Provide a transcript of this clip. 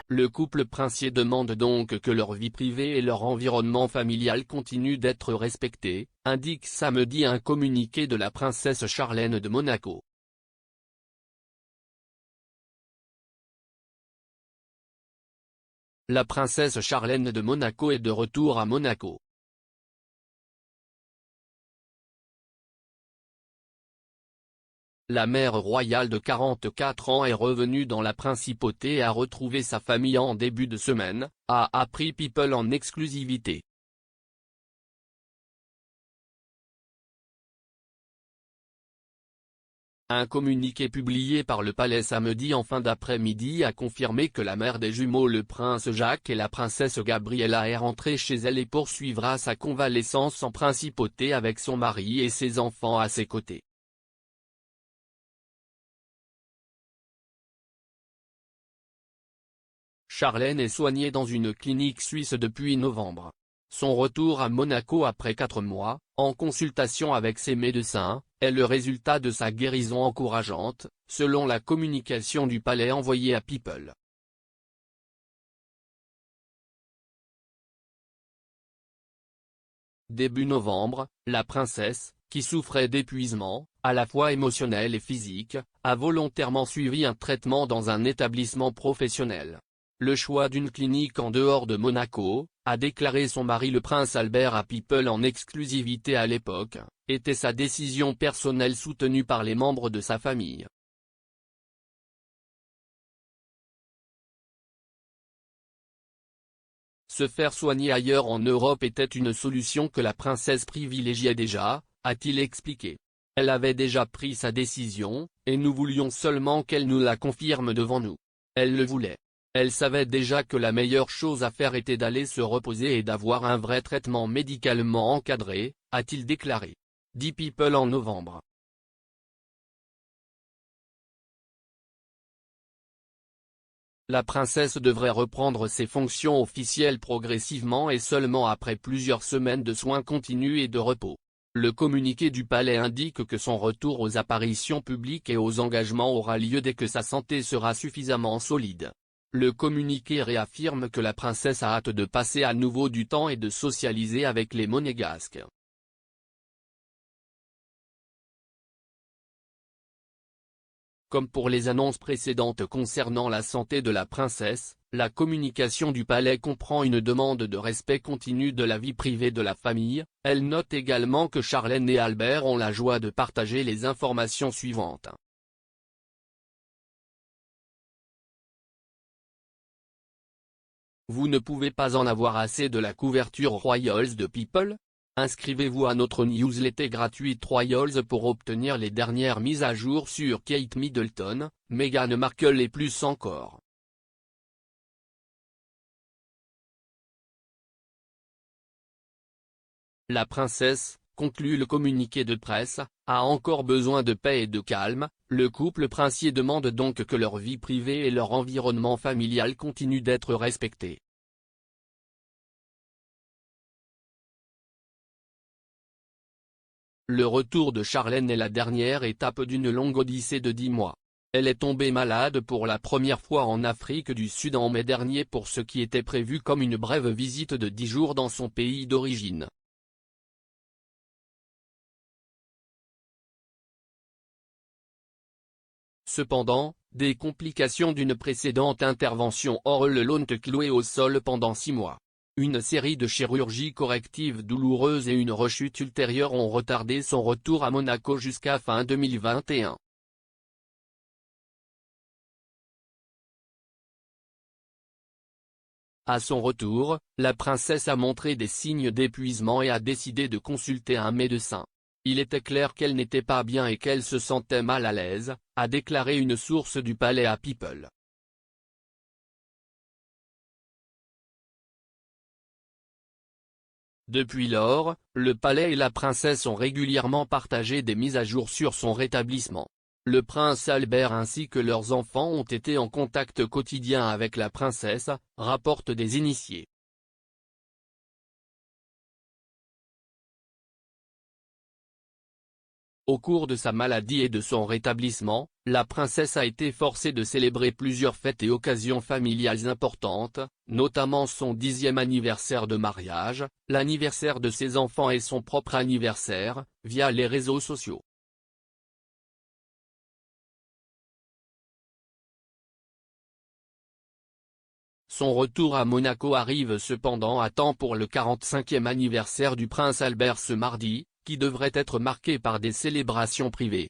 Le couple princier demande donc que leur vie privée et leur environnement familial continuent d'être respectés, indique samedi un communiqué de la princesse Charlène de Monaco. La princesse Charlène de Monaco est de retour à Monaco. La mère royale de 44 ans est revenue dans la principauté et a retrouvé sa famille en début de semaine, a appris People en exclusivité. Un communiqué publié par le palais samedi en fin d'après-midi a confirmé que la mère des jumeaux le prince Jacques et la princesse Gabriella est rentrée chez elle et poursuivra sa convalescence en principauté avec son mari et ses enfants à ses côtés. Charlène est soignée dans une clinique suisse depuis novembre. Son retour à Monaco après 4 mois, en consultation avec ses médecins, est le résultat de sa guérison encourageante, selon la communication du palais envoyée à People. Début novembre, la princesse, qui souffrait d'épuisement, à la fois émotionnel et physique, a volontairement suivi un traitement dans un établissement professionnel. Le choix d'une clinique en dehors de Monaco, a déclaré son mari le prince Albert à People en exclusivité à l'époque, était sa décision personnelle soutenue par les membres de sa famille. Se faire soigner ailleurs en Europe était une solution que la princesse privilégiait déjà, a-t-il expliqué. Elle avait déjà pris sa décision, et nous voulions seulement qu'elle nous la confirme devant nous. Elle le voulait. Elle savait déjà que la meilleure chose à faire était d'aller se reposer et d'avoir un vrai traitement médicalement encadré, a-t-il déclaré. Dit People en novembre. La princesse devrait reprendre ses fonctions officielles progressivement et seulement après plusieurs semaines de soins continus et de repos. Le communiqué du palais indique que son retour aux apparitions publiques et aux engagements aura lieu dès que sa santé sera suffisamment solide. Le communiqué réaffirme que la princesse a hâte de passer à nouveau du temps et de socialiser avec les Monégasques. Comme pour les annonces précédentes concernant la santé de la princesse, la communication du palais comprend une demande de respect continu de la vie privée de la famille. Elle note également que Charlène et Albert ont la joie de partager les informations suivantes. Vous ne pouvez pas en avoir assez de la couverture Royals de People? Inscrivez-vous à notre newsletter gratuite Royals pour obtenir les dernières mises à jour sur Kate Middleton, Meghan Markle et plus encore. La princesse, conclut le communiqué de presse, a encore besoin de paix et de calme. Le couple princier demande donc que leur vie privée et leur environnement familial continuent d'être respectés. Le retour de Charlène est la dernière étape d'une longue odyssée de 10 mois. Elle est tombée malade pour la première fois en Afrique du Sud en mai dernier pour ce qui était prévu comme une brève visite de 10 jours dans son pays d'origine. Cependant, des complications d'une précédente intervention le l'ont clouée au sol pendant 6 mois. Une série de chirurgies correctives douloureuses et une rechute ultérieure ont retardé son retour à Monaco jusqu'à fin 2021. À son retour, la princesse a montré des signes d'épuisement et a décidé de consulter un médecin. Il était clair qu'elle n'était pas bien et qu'elle se sentait mal à l'aise, a déclaré une source du palais à People. Depuis lors, le palais et la princesse ont régulièrement partagé des mises à jour sur son rétablissement. Le prince Albert ainsi que leurs enfants ont été en contact quotidien avec la princesse, rapportent des initiés. Au cours de sa maladie et de son rétablissement, la princesse a été forcée de célébrer plusieurs fêtes et occasions familiales importantes, notamment son 10e anniversaire de mariage, l'anniversaire de ses enfants et son propre anniversaire, via les réseaux sociaux. Son retour à Monaco arrive cependant à temps pour le 45e anniversaire du prince Albert ce mardi, qui devrait être marqué par des célébrations privées.